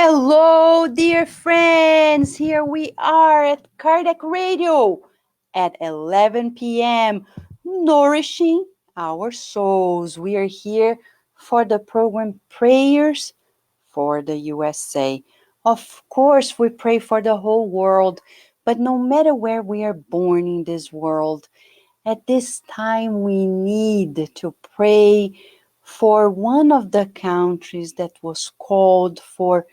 Hello, dear friends. Here we are at Kardec Radio at 11 p.m., nourishing our souls. We are here for the program Prayers for the USA. Of course, we pray for the whole world, but no matter where we are born in this world, at this time we need to pray for one of the countries that was called for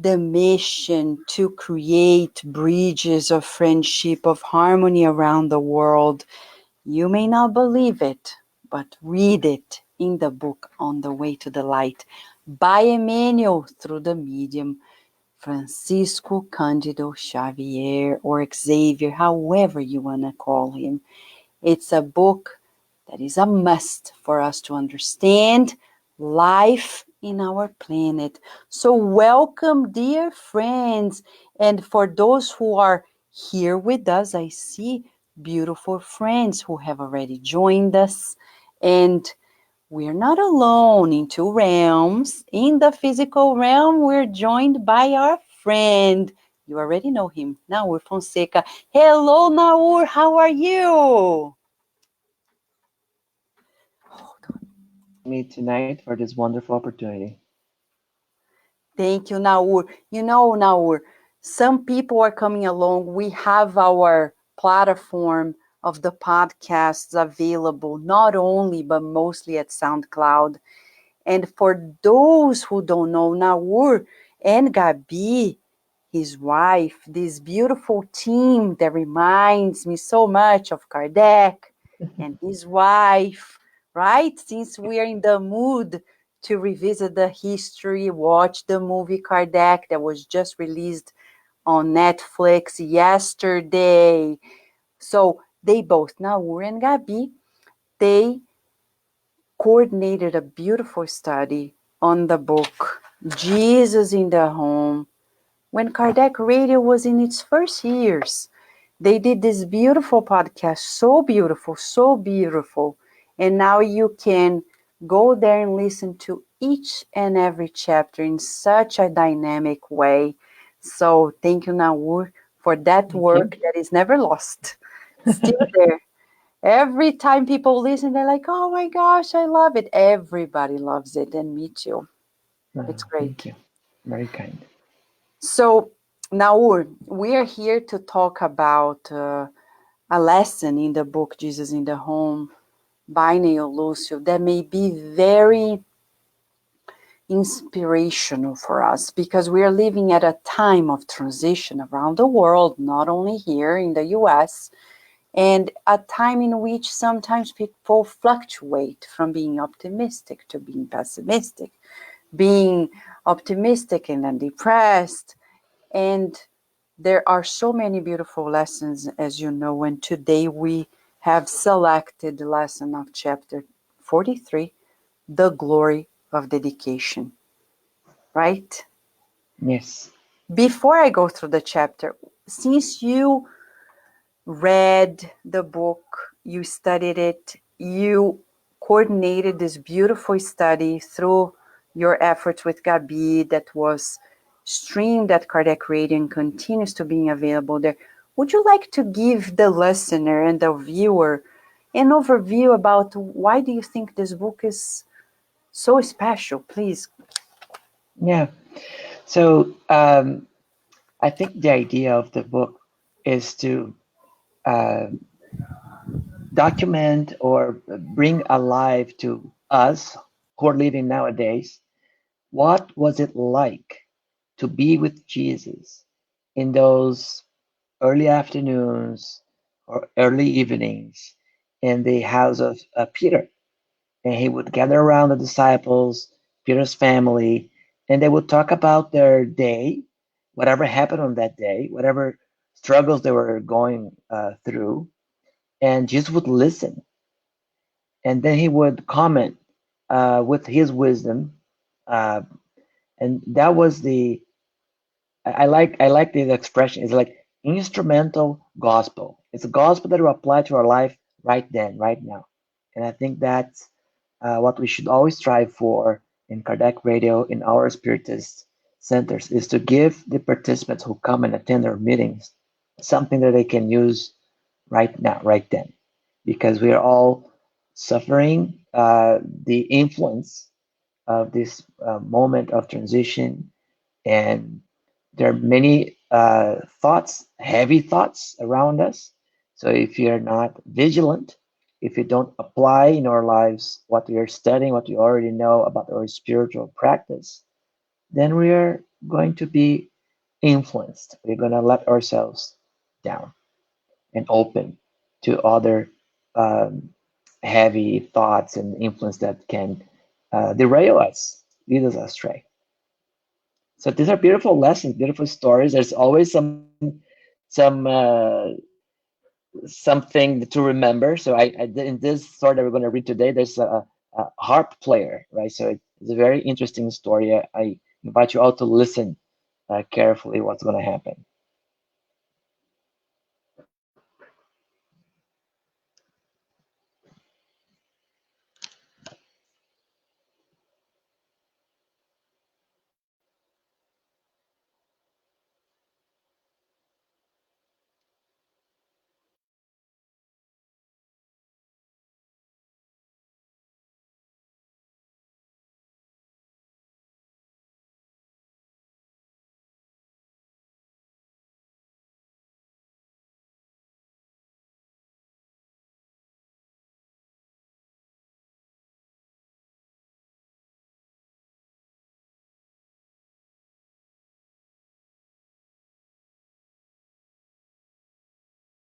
the mission to create bridges of friendship, of harmony around the world. You may not believe it, but read it in the book On the Way to the Light by Emmanuel through the medium Francisco Cândido Xavier or Xavier, however you want to call him. It's a book that is a must for us to understand life in our planet. So welcome, dear friends. And for those who are here with us, I see beautiful friends who have already joined us. And we're not alone in two realms. In the physical realm, we're joined by our friend. You already know him, Nahur Fonseca. Hello, Nahur. How are you? Me tonight for this wonderful opportunity. Thank you, Nahur. You know, Nahur, some people are coming along. We have our platform of the podcasts available, not only, but mostly at SoundCloud. And for those who don't know, Nahur and Gabi, his wife, this beautiful team that reminds me so much of Kardec and his wife, right? Since we are in the mood to revisit the history, watch the movie Kardec that was just released on Netflix yesterday. So they both, Nahur and Gabi, they coordinated a beautiful study on the book Jesus in the Home when Kardec Radio was in its first years. They did this beautiful podcast, so beautiful, so beautiful. And now you can go there and listen to each and every chapter in such a dynamic way. So thank you, Nahur, for that Thank you. work that is never lost. Still there. Every time people listen, they're like, oh my gosh, I love it. Everybody loves it, and me too. It's Thank great. you. Very kind. So, Naur, we are here to talk about a lesson in the book Jesus in the Home by Neio Lucio that may be very inspirational for us because we are living at a time of transition around the world, not only here in the US, and a time in which sometimes people fluctuate from being optimistic to being pessimistic, being optimistic and then depressed. And there are so many beautiful lessons, as you know, and today we have selected the lesson of chapter 43, the glory of dedication, right? Yes. Before I go through the chapter, since you read the book, you studied it, you coordinated this beautiful study through your efforts with Gabi that was streamed at Kardec Radio and continues to be available there. Would you like to give the listener and the viewer an overview about why do you think this book is so special, please? Yeah. So I think the idea of the book is to uh, document or bring alive to us who are living nowadays what was it like to be with Jesus in those early afternoons or early evenings in the house of Peter. And he would gather around the disciples, Peter's family, and they would talk about their day, whatever happened on that day, whatever struggles they were going through. And Jesus would listen. And then he would comment with his wisdom. Uh, and that was the I like the expression. It's like instrumental gospel. It's a gospel that will apply to our life right then, right now. And I think that's what we should always strive for in Kardec Radio, in our Spiritist centers is to give the participants who come and attend our meetings something that they can use right now, right then, because we are all suffering the influence of this moment of transition, and there are many thoughts, heavy thoughts around us. So if you're not vigilant, if you don't apply in our lives what we are studying, what we already know about our spiritual practice, then we are going to be influenced. We're going to let ourselves down and open to other um, heavy thoughts and influence that can derail us, lead us astray. So these are beautiful lessons, beautiful stories. There's always some something to remember. So in this story that we're going to read today, there's a harp player, right? So it's a very interesting story. I invite you all to listen carefully what's going to happen.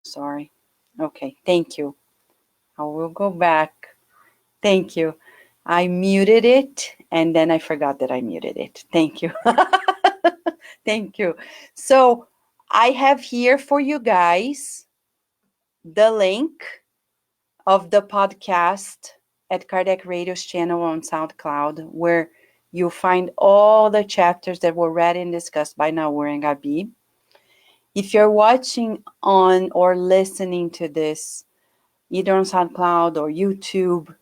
Sorry. Okay, thank you. I will go back. Thank you. I muted it and then I forgot that I muted it. Thank you. Thank you. So I have here for you guys the link of the podcast at Kardec Radio's channel on SoundCloud, where you'll find all the chapters that were read and discussed by Nahur and Gabi. If you're watching on or listening to this, either on SoundCloud or YouTube,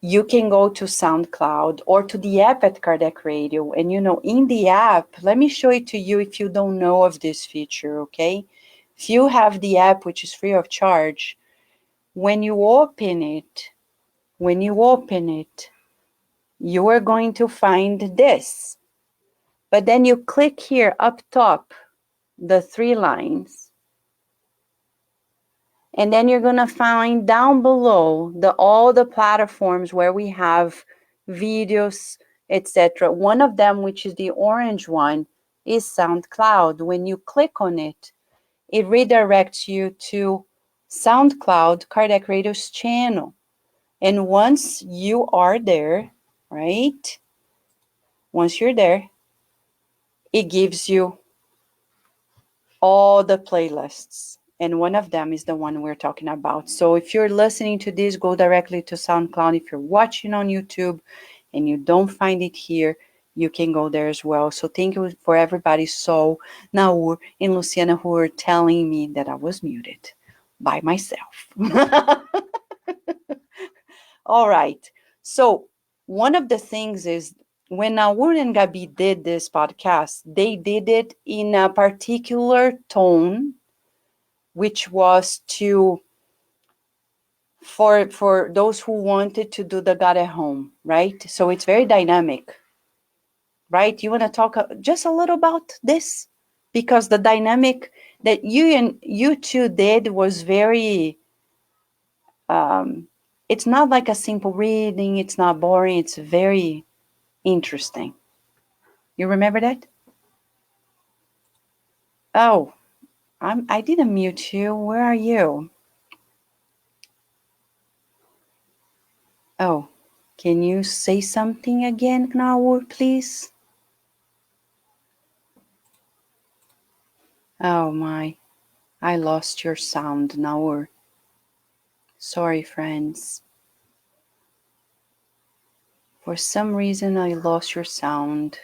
you can go to SoundCloud or to the app at Kardec Radio. And in the app, let me show it to you if you don't know of this feature, okay? If you have the app, which is free of charge, when you open it, you are going to find this. But then you click here up top, the three lines, and then you're going to find down below all the platforms where we have videos, etc. One of them, which is the orange one, is SoundCloud. When you click on it, it redirects you to SoundCloud, Kardec Radio's channel. And once you are there, right? Once you're there, it gives you all the playlists. And one of them is the one we're talking about. So if you're listening to this, go directly to SoundCloud. If you're watching on YouTube and you don't find it here, you can go there as well. So thank you for everybody. So Nahur and Luciana who were telling me that I was muted by myself. All right. So one of the things is when Nahur and Gabi did this podcast, they did it in a particular tone, which was to for those who wanted to do the God at home, right? So it's very dynamic, right? You want to talk just a little about this because the dynamic that you two did was very. It's not like a simple reading. It's not boring. It's very interesting. You remember that? Oh, I didn't mute you. Where are you? Oh, can you say something again, Nahur, please? Oh my, I lost your sound, Nahur. Sorry, friends. For some reason, I lost your sound.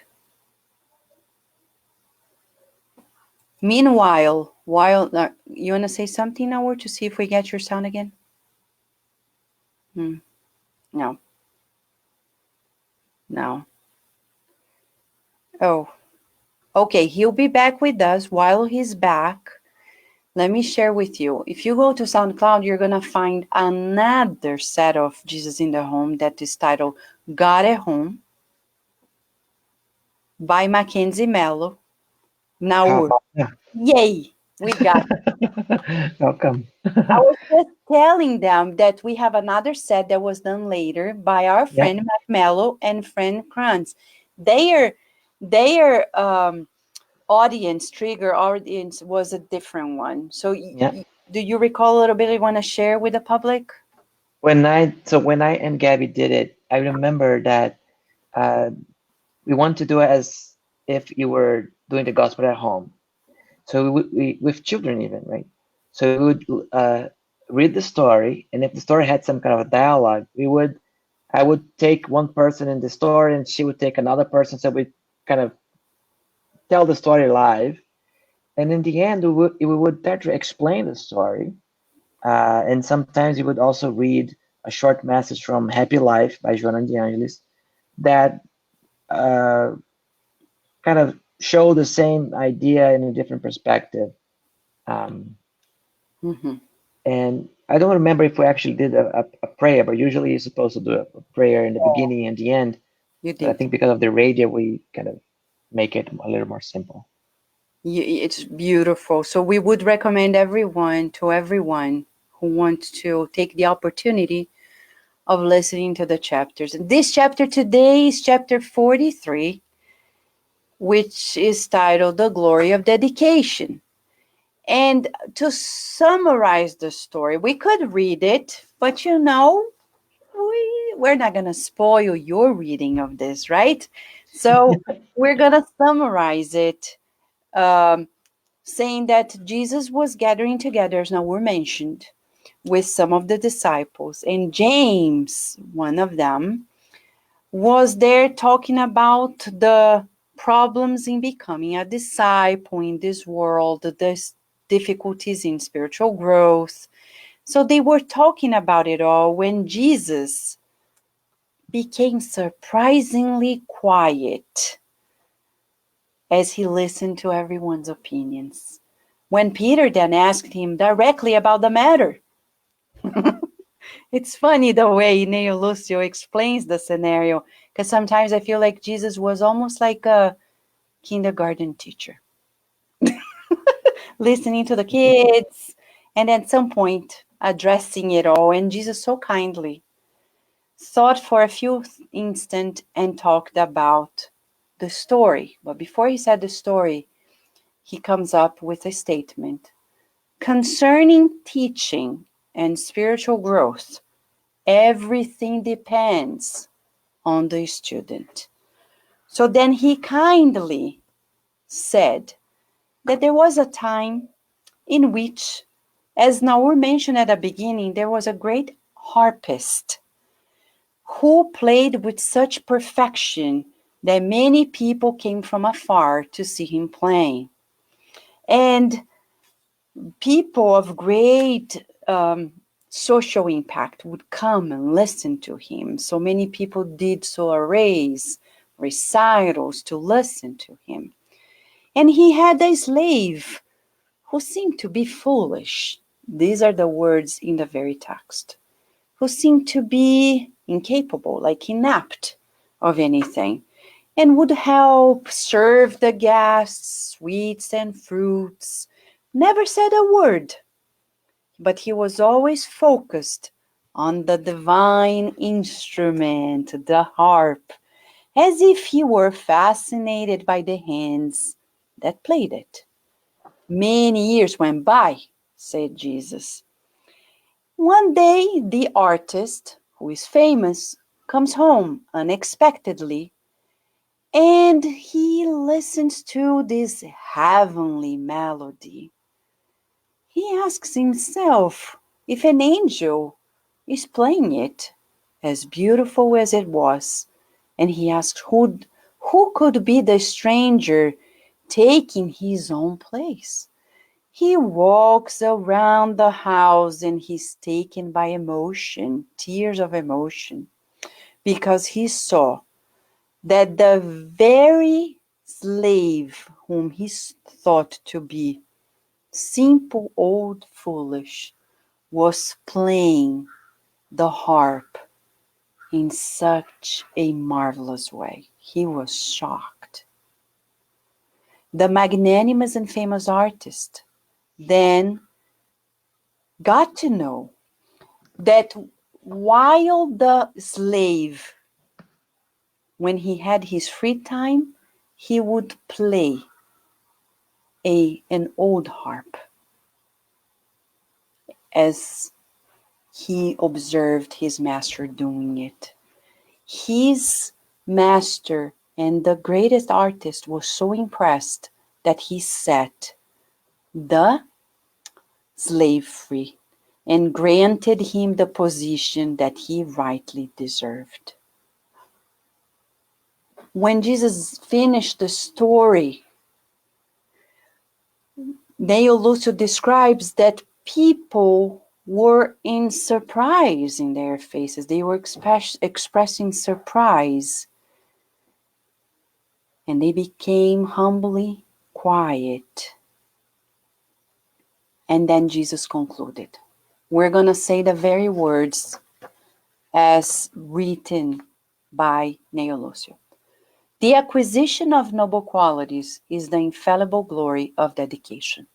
Meanwhile, you wanna say something, Nahur, to see if we get your sound again? No, no. Oh. Okay, he'll be back with us. While he's back, let me share with you. If you go to SoundCloud, you're going to find another set of Jesus in the Home that is titled God at Home by Mackenzie Mello. Nahur. Yeah. Yay! We got. Welcome. I was just telling them that we have another set that was done later by our Yeah, friend Mac Mello and friend Kranz. Their trigger audience was a different one. So, yeah. do you recall a little bit you want to share with the public? When I and Gabby did it, I remember that uh, we want to do it as if you were doing the gospel at home. So we with children even, right? So we would read the story, and if the story had some kind of a dialogue, I would take one person in the story, and she would take another person. So we kind of tell the story live, and in the end, we would try to explain the story, and sometimes we would also read a short message from Happy Life by Joana de Angelis that uh, kind of show the same idea in a different perspective. Um, Hmm. and I don't remember if we actually did a prayer, but usually you're supposed to do a prayer in the beginning and the end. You But I did. think because of the radio, we kind of make it a little more simple. It's beautiful. So we would recommend everyone who wants to take the opportunity of listening to the chapters. And this chapter today is chapter 43, which is titled The Glory of Dedication. And to summarize the story, we could read it, but we're not going to spoil your reading of this, right? So we're going to summarize it, um, saying that Jesus was gathering together, as now were mentioned, with some of the disciples, and James, one of them, was there talking about the problems in becoming a disciple in this world, the difficulties in spiritual growth. So they were talking about it all when Jesus became surprisingly quiet as he listened to everyone's opinions. When Peter then asked him directly about the matter, it's funny the way Neio Lucio explains the scenario, because sometimes I feel like Jesus was almost like a kindergarten teacher, listening to the kids, and at some point addressing it all. And Jesus so kindly thought for a few instants and talked about the story. But before he said the story, he comes up with a statement concerning teaching and spiritual growth. Everything depends on the student. So then he kindly said that there was a time in which, as Nahur mentioned at the beginning, there was a great harpist who played with such perfection that many people came from afar to see him playing. And people of great social impact would come and listen to him. So many people did soirees, recitals to listen to him. And he had a slave who seemed to be foolish. These are the words in the very text. Who seemed to be incapable, like inept of anything, and would help serve the guests sweets and fruits. Never said a word, but he was always focused on the divine instrument, the harp, as if he were fascinated by the hands that played it. Many years went by, said Jesus. One day, the artist, who is famous, comes home unexpectedly and he listens to this heavenly melody. He asks himself if an angel is playing it, as beautiful as it was, and he asks who could be the stranger taking his own place. He walks around the house and he's taken by emotion, tears of emotion, because he saw that the very slave, whom he thought to be simple, old, foolish, was playing the harp in such a marvelous way. He was shocked. The magnanimous and famous artist then got to know that while the slave, when he had his free time, he would play an old harp as he observed his master doing it. His master and the greatest artist was so impressed that he set the slave free and granted him the position that he rightly deserved. When Jesus finished the story, Neio Lucio describes that people were in surprise in their faces. They were expressing surprise, and they became humbly quiet. And then Jesus concluded. We're going to say the very words as written by Neio Lucio. The acquisition of noble qualities is the infallible glory of dedication.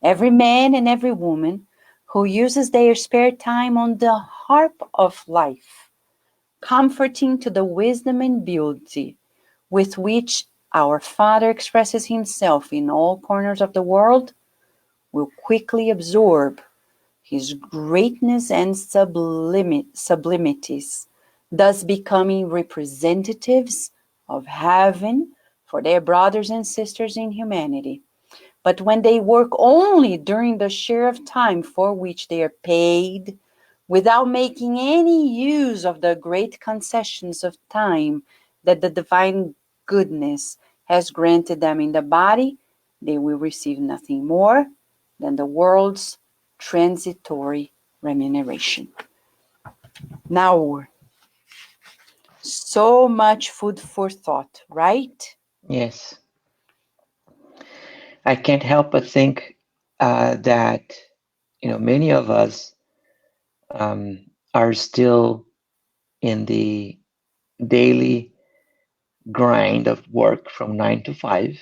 Every man and every woman who uses their spare time on the harp of life, comforting to the wisdom and beauty with which our Father expresses himself in all corners of the world, will quickly absorb his greatness and sublimities, thus becoming representatives of heaven for their brothers and sisters in humanity. But when they work only during the share of time for which they are paid, without making any use of the great concessions of time that the divine goodness has granted them in the body, they will receive nothing more than the world's transitory remuneration. Now, so much food for thought, right? Yes. I can't help but think that many of us are still in the daily grind of work from 9 to 5,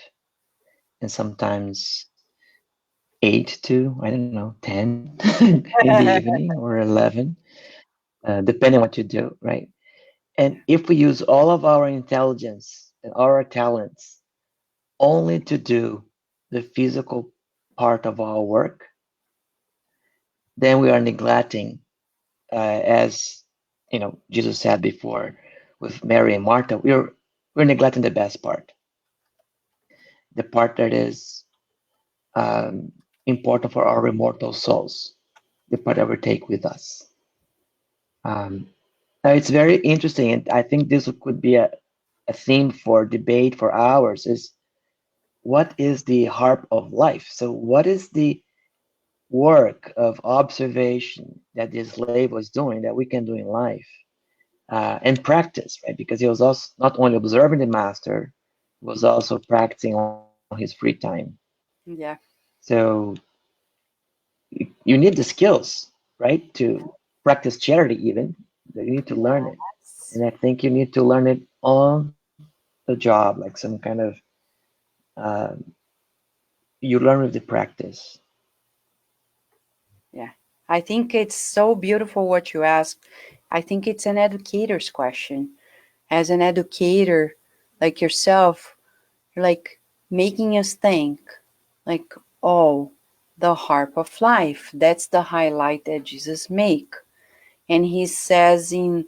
and sometimes 8 to, I don't know, 10 in the evening or 11, depending on what you do, right? And if we use all of our intelligence and our talents only to do the physical part of our work, then we are neglecting, as Jesus said before with Mary and Martha, we're neglecting the best part, the part that is important for our immortal souls, the part that we take with us. It's very interesting, and I think this could be a theme for debate for hours. Is what is the harp of life? So, what is the work of observation that this slave was doing that we can do in life and practice, right? Because he was also not only observing the master, he was also practicing on his free time. Yeah. So you need the skills, right, to practice charity even. You need to learn it. And I think you need to learn it on the job, like some kind of, uh, you learn with the practice. Yeah. I think it's so beautiful what you asked. I think it's an educator's question. As an educator like yourself, you're like making us think, like, oh, the harp of life. That's the highlight that Jesus make. And he says in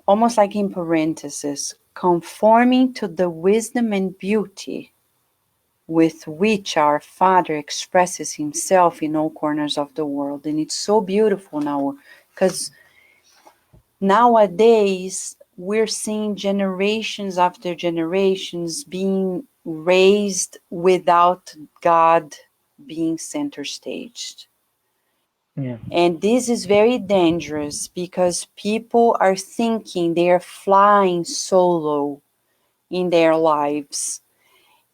almost like in parentheses, conforming to the wisdom and beauty with which our Father expresses himself in all corners of the world. And it's so beautiful now because nowadays we're seeing generations after generations being raised without God being center staged. Yeah. And this is very dangerous because people are thinking they are flying solo in their lives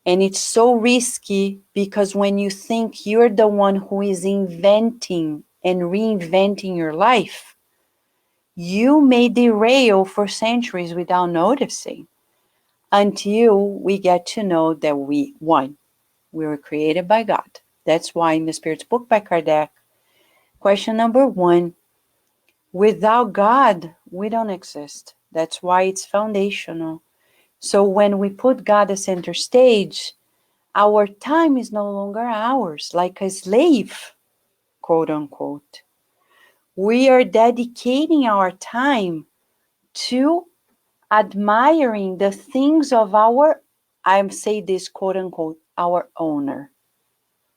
And it's so risky because when you think you're the one who is inventing and reinventing your life, you may derail for centuries without noticing until we get to know that we were created by God. That's why in the Spirit's book by Kardec, question number 1, without God, we don't exist. That's why it's foundational. So when we put God at center stage, our time is no longer ours, like a slave, quote unquote. We are dedicating our time to admiring the things of our, I say this quote unquote, our owner.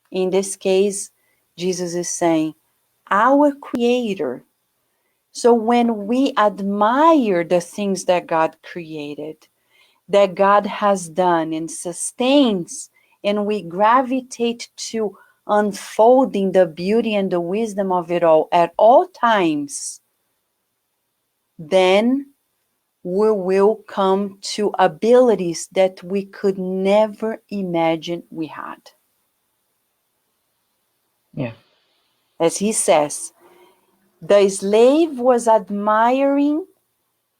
In this case, Jesus is saying, our creator. So when we admire the things that God created, that God has done and sustains, and we gravitate to unfolding the beauty and the wisdom of it all at all times, then we will come to abilities that we could never imagine we had. Yeah. As he says, the slave was admiring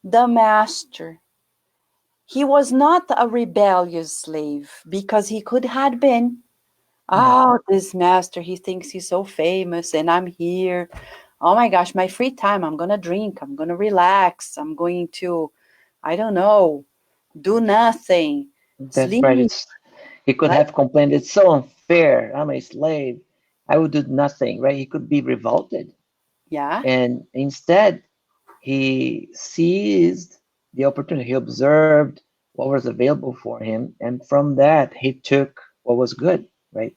the master. He was not a rebellious slave because he could have been. Yeah. Oh, this master, he thinks he's so famous and I'm here. Oh my gosh, my free time, I'm going to drink, I'm going to relax, I'm going to, I don't know, do nothing, That's right. sleep, He could right? have complained, it's so unfair. I'm a slave. I would do nothing, right? He could be revolted. Yeah. And instead, he seized the opportunity. He observed what was available for him. And from that, he took what was good, right?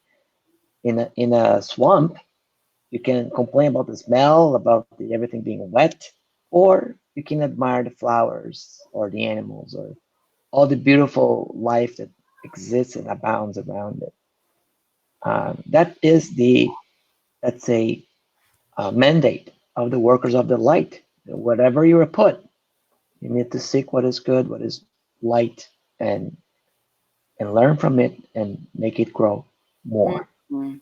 In a swamp, you can complain about the smell, about everything being wet, or you can admire the flowers or the animals or all the beautiful life that exists and abounds around it. That is the, let's say, mandate of the workers of the light. Whatever you are put, you need to seek what is good, what is light, and learn from it and make it grow more. Mhm.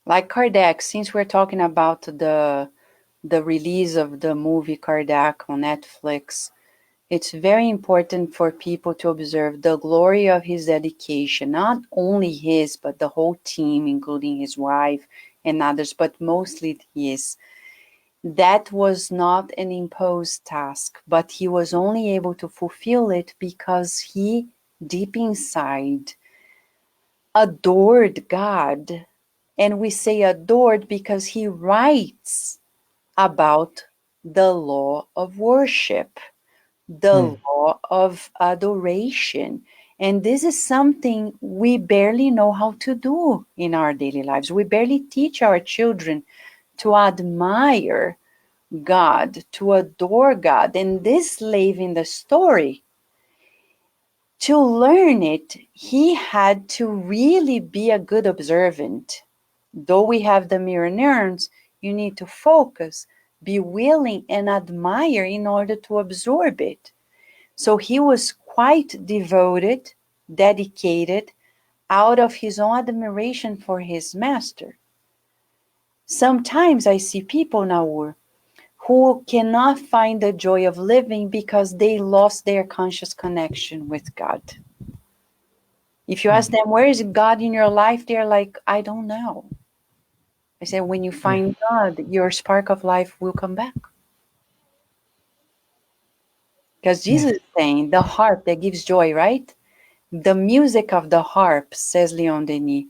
Like Kardec, since we're talking about the release of the movie Kardec on Netflix, it's very important for people to observe the glory of his dedication, not only his, but the whole team, including his wife and others, but mostly his. That was not an imposed task, but he was only able to fulfill it because he, deep inside, adored God. And we say adored because he writes about the law of worship, the Hmm. law of adoration. And this is something we barely know how to do in our daily lives. We barely teach our children to admire God, to adore God. And this slave in the story, to learn it, he had to really be a good observant. Though we have the mirror neurons, you need to focus, be willing, and admire in order to absorb it. So he was quite devoted, dedicated, out of his own admiration for his master. Sometimes I see people, Nahur, who cannot find the joy of living because they lost their conscious connection with God. If you Hmm. ask them, where is God in your life? They're like, I don't know. I said, when you Yeah. find God, your spark of life will come back. Because Yeah. Jesus is saying, the harp that gives joy, right? The music of the harp, says Leon Denis,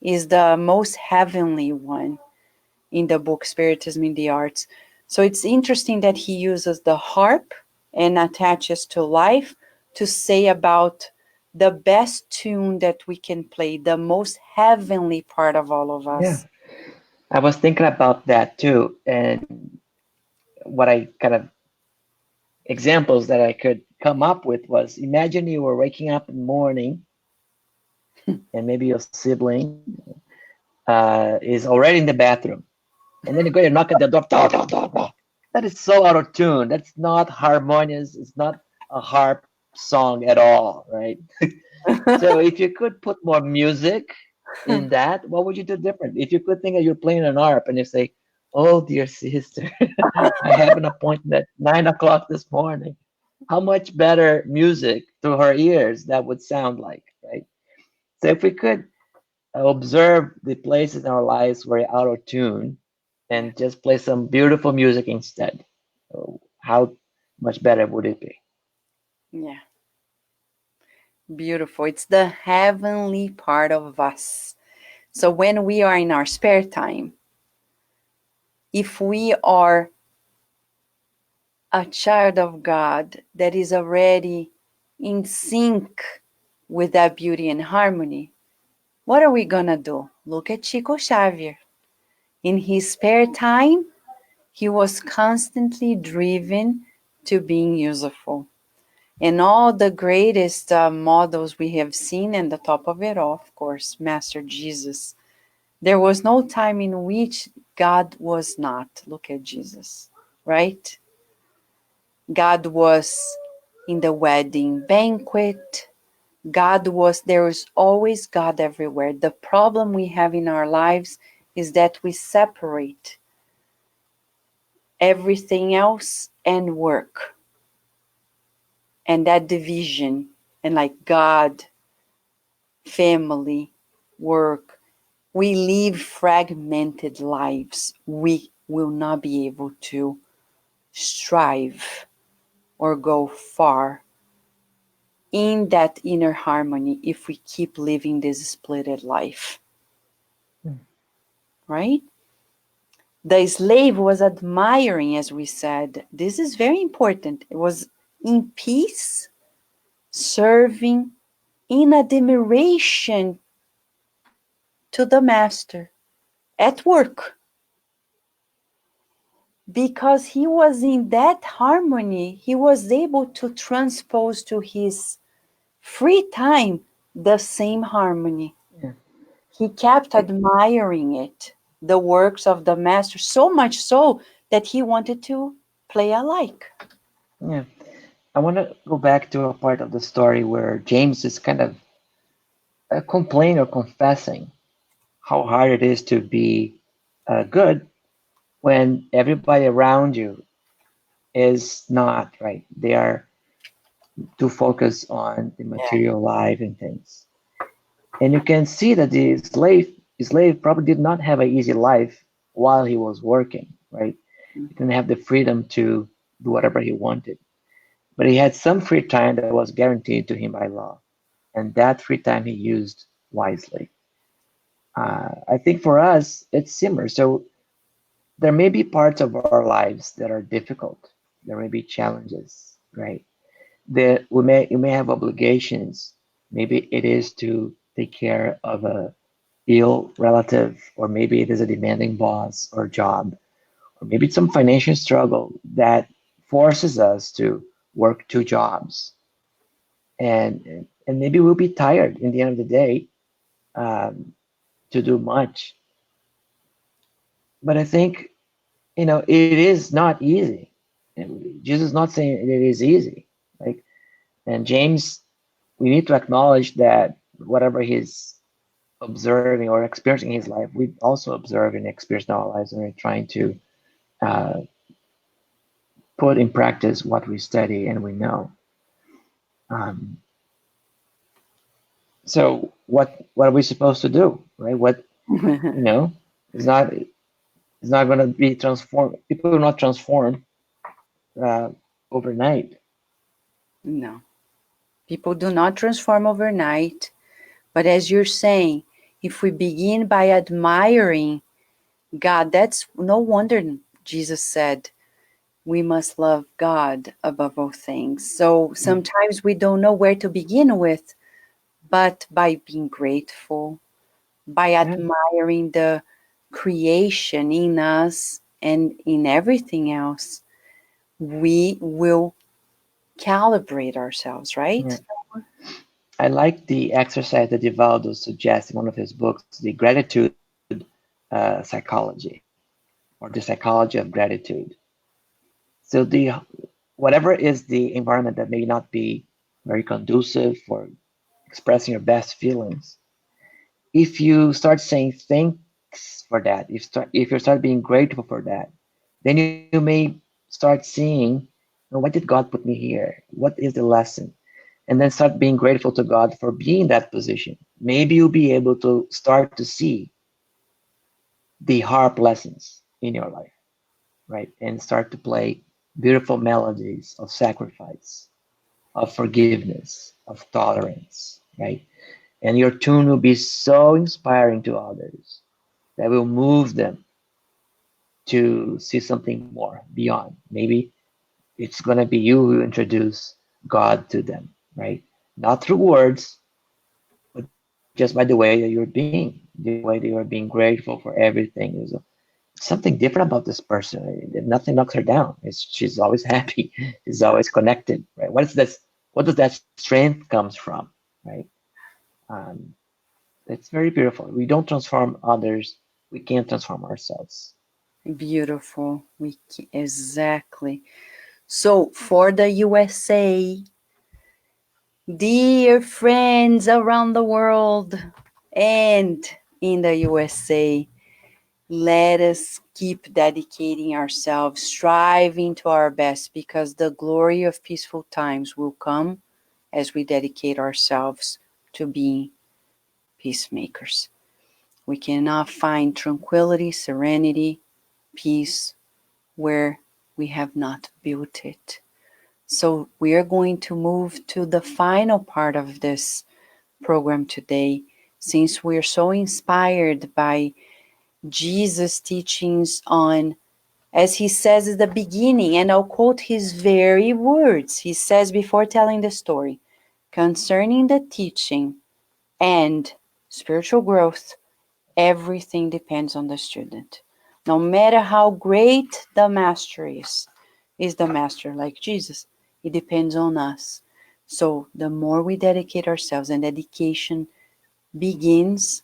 is the most heavenly one in the book Spiritism in the Arts. So it's interesting that he uses the harp and attaches to life to say about the best tune that we can play, the most heavenly part of all of Yeah. us. I was thinking about that too. And what I kind of examples that I could come up with was imagine you were waking up in the morning and maybe your sibling is already in the bathroom. And then you go and knock at the door. Da, da, da, da. That is so out of tune. That's not harmonious. It's not a harp song at all, right? So if you could put more music in that, what would you do different? If you could think that you're playing an harp and you say, "Oh, dear sister, I have an appointment at 9 o'clock this morning," how much better music to her ears that would sound like, right? So if we could observe the places in our lives where we're out of tune Yeah, and just play some beautiful music instead, how much better would it be? yeah, beautiful. It's the heavenly part of us. So when we are in our spare time, if we are a child of God that is already in sync with that beauty and harmony, what are we gonna do? Look at Chico Xavier. In his spare time, he was constantly driven to being useful. And all the greatest models we have seen, and the top of it all, of course, Master Jesus. There was no time in which God was not. Look at Jesus, right? God was in the wedding banquet. There was always God everywhere. The problem we have in our lives is that we separate everything else and work, and that division, and like God, family, work. We live fragmented lives. We will not be able to strive or go far in that inner harmony if we keep living this splitted life, right? The slave was admiring, as we said. This is very important. It was in peace, serving, in admiration to the master at work, because he was in that harmony. He was able to transpose to his free time the same harmony. Yeah, He kept admiring it, the works of the master, so much so that he wanted to play alike. yeah. I want to go back to a part of the story where James is kind of complaining or confessing how hard it is to be good when everybody around you is not, right. They are too focused on the material life and things. And you can see that the slave probably did not have an easy life while he was working, right? He didn't have the freedom to do whatever he wanted. But he had some free time that was guaranteed to him by law. And that free time he used wisely. I think for us, it's similar. So there may be parts of our lives that are difficult. There may be challenges, right? That we may have obligations. Maybe it is to take care of a ill relative, or maybe it is a demanding boss or job, or maybe it's some financial struggle that forces us to work two jobs, and maybe we'll be tired in the end of the day um, to do much. But I think it is not easy. Jesus is not saying it is easy. Like, and James, we need to acknowledge that whatever he's observing or experiencing in his life, we also observe and experience in our lives, and we're trying to uh, put in practice what we study and we know. Um, so what are we supposed to do, right? What you know is not going to be transformed. People will not transform uh, overnight. No, people do not transform overnight. But as you're saying, if we begin by admiring God, that's no wonder Jesus said we must love God above all things. So sometimes we don't know where to begin with, but by being grateful, by Yeah, admiring the creation in us and in everything else, we will calibrate ourselves, yeah. right? I like the exercise that Divaldo suggests in one of his books, the gratitude psychology, or the psychology of gratitude. So whatever is the environment that may not be very conducive for expressing your best feelings. If you start saying thanks for that, if you start being grateful for that, then you may start seeing, why did God put me here? What is the lesson? And then start being grateful to God for being in that position. Maybe you'll be able to start to see the harp lessons in your life, right? And start to play beautiful melodies of sacrifice, of forgiveness, of tolerance, right? And your tune will be so inspiring to others that will move them to see something more beyond. Maybe it's going to be you who introduce God to them, right? Not through words, but just by the way that you're being, the way that you're being grateful for everything. There's something different about this person. Nothing knocks her down. She's always happy. She's always connected, right? What does that strength comes from, right? Um, it's very beautiful. We don't transform others. We can't transform ourselves. Beautiful. Exactly. So for the USA, dear friends around the world and in the USA, let us keep dedicating ourselves, striving to our best, because the glory of peaceful times will come as we dedicate ourselves to being peacemakers. We cannot find tranquility, serenity, peace where we have not built it. So we are going to move to the final part of this program today, since we're so inspired by Jesus' teachings on, as he says at the beginning, and I'll quote his very words. He says before telling the story, concerning the teaching and spiritual growth, everything depends on the student. No matter how great the master is the master like Jesus? It depends on us. So the more we dedicate ourselves, and dedication begins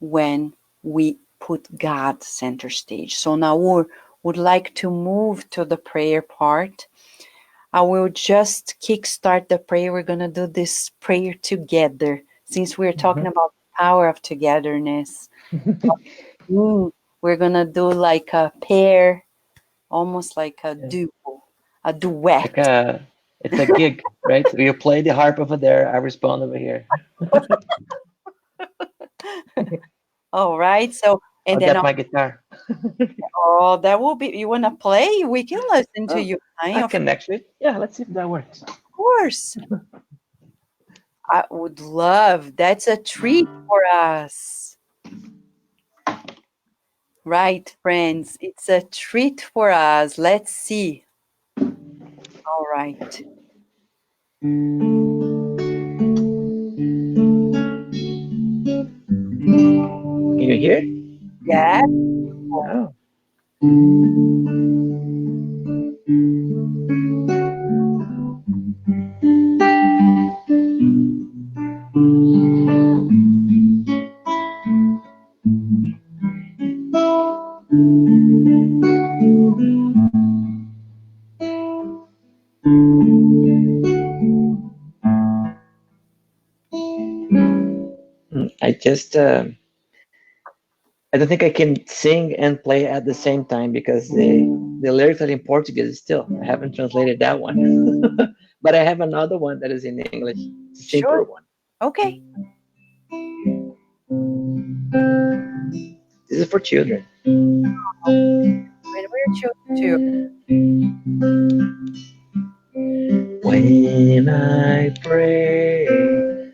when we put God center stage. So Nahur would like to move to the prayer part. I will just kickstart the prayer. We're going to do this prayer together since we're talking Mhm. about the power of togetherness. We're going to do like a pair, almost like a Yeah. duo, a It's like duet. it's a gig, right? So you play the harp over there, I respond over here. All right. So, I'll and then, get my guitar. oh, that will be, you want to play? We can listen to Oh, you playing, I of can actually. Yeah, let's see if that works. course. I would love, that's a treat for us. Right, friends? It's a treat for us. Let's see. All right. Can you hear it? Yeah. Oh. I just I don't think I can sing and play at the same time because the lyrics are in Portuguese still. I haven't translated that one. But I have another one that is in English. It's a simpler Sure. one. Okay. This is for children. When we're children too. When I pray,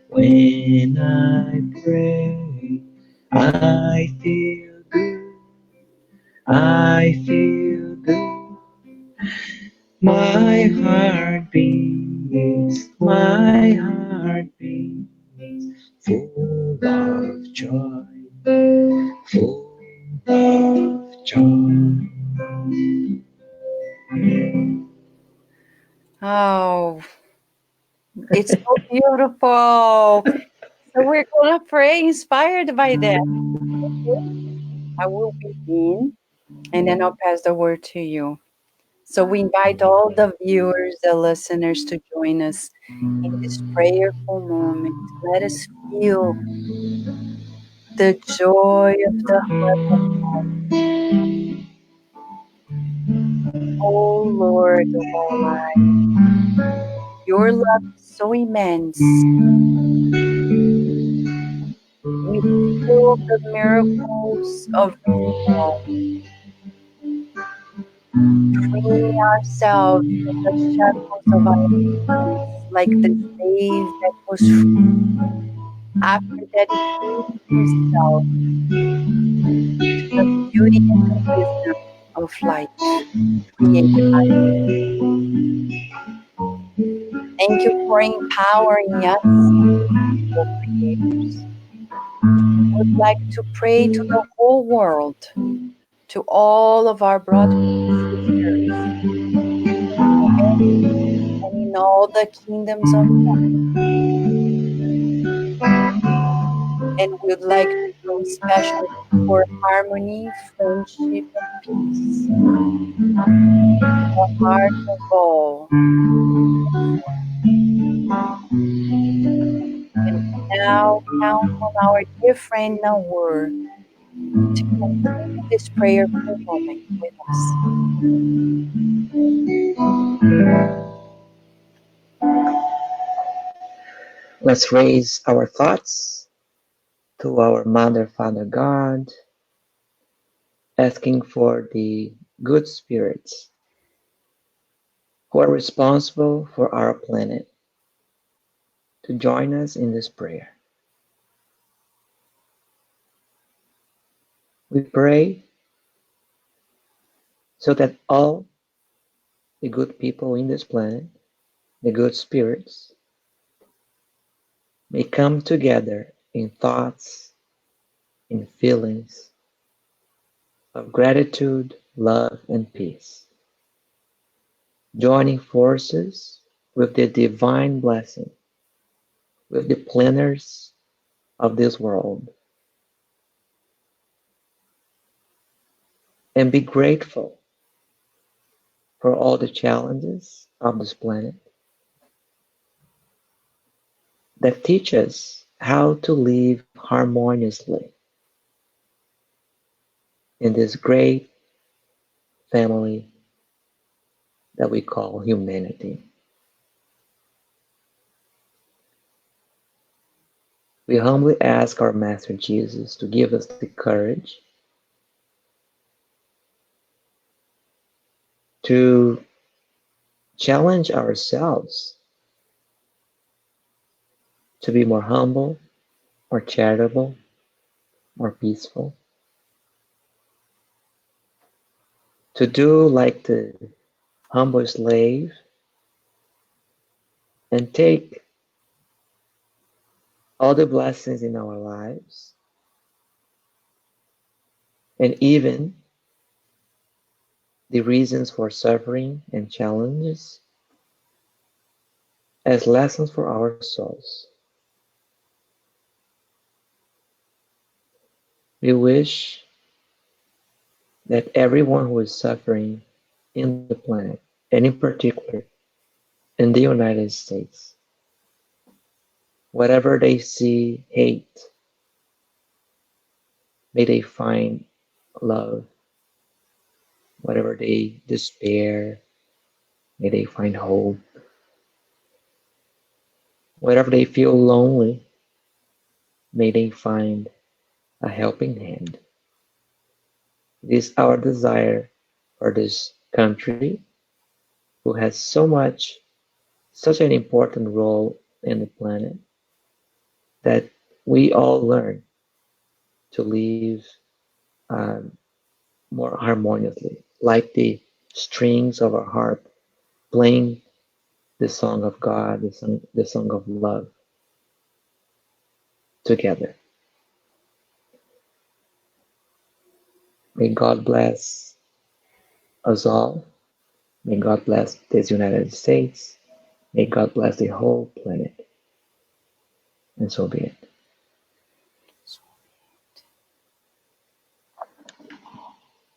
when I pray, I feel good, I feel good. My heart beats, my heart beats, full of joy, full of joy. Oh, it's so beautiful. So we're gonna pray inspired by that. I will begin and then I'll pass the word to you. So we invite all the viewers, the listeners to join us in this prayerful moment. Let us feel the joy of the heart of O Lord of all life. Your love is so immense. We feel the miracles of renewal, freeing ourselves from the shackles of our ignorance, like the slave that was free after dedicating himself to the beauty and the wisdom of life created by you. Thank you for empowering us, co-creators. Would like to pray to the whole world, to all of our brothers and sisters and in all the kingdoms of heaven. And we would like to pray especially for harmony, friendship, and peace in the heart of all. And we now count on our dear friend Nahur to continue this prayerful moment with us. Let's raise our thoughts to our Mother, Father God, asking for the good spirits who are responsible for our planet to join us in this prayer. We pray so that all the good people in this planet, the good spirits, may come together in thoughts, in feelings of gratitude, love, and peace, joining forces with the divine blessing, with the planners of this world, and be grateful for all the challenges of this planet that teach us how to live harmoniously in this great family that we call humanity. We humbly ask our Master Jesus to give us the courage to challenge ourselves to be more humble, more charitable, more peaceful, to do like the humble slave and take all the blessings in our lives and even the reasons for suffering and challenges as lessons for our souls. We wish that everyone who is suffering in the planet, and in particular in the United States, whatever they see hate, may they find love. Whatever they despair, may they find hope. Whatever they feel lonely, may they find a helping hand. It is our desire for this country, who has such an important role in the planet, that we all learn to live um, more harmoniously, like the strings of our harp playing the song of God, the song of love together. May God bless us all. May God bless this United States. May God bless the whole planet. And so be it.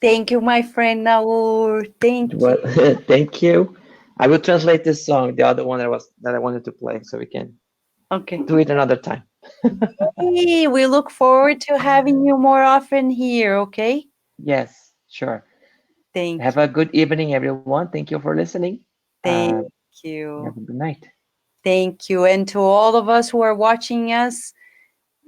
Thank you, my friend Nahur. Thank you. Well, thank you. I will translate this song, the other one that I wanted to play, so we can Okay. do it another time. Hey, we look forward to having you more often here, okay? Yes, sure. Thank Have you. a good evening, everyone. Thank you for listening. Thank Have you. a good night. Thank you. And to all of us who are watching us,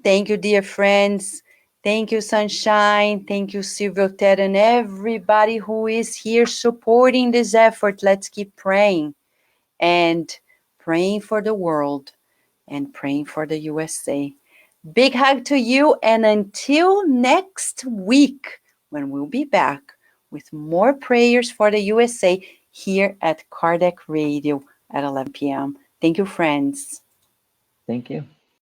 thank you, dear friends. Thank you, Sunshine. Thank you, Silvio Ted, and everybody who is here supporting this effort. Let's keep praying and praying for the world and praying for the USA. Big hug to you, and until next week, when we'll be back with more prayers for the USA here at Kardec Radio at 11 p.m. Thank you, friends. Thank you.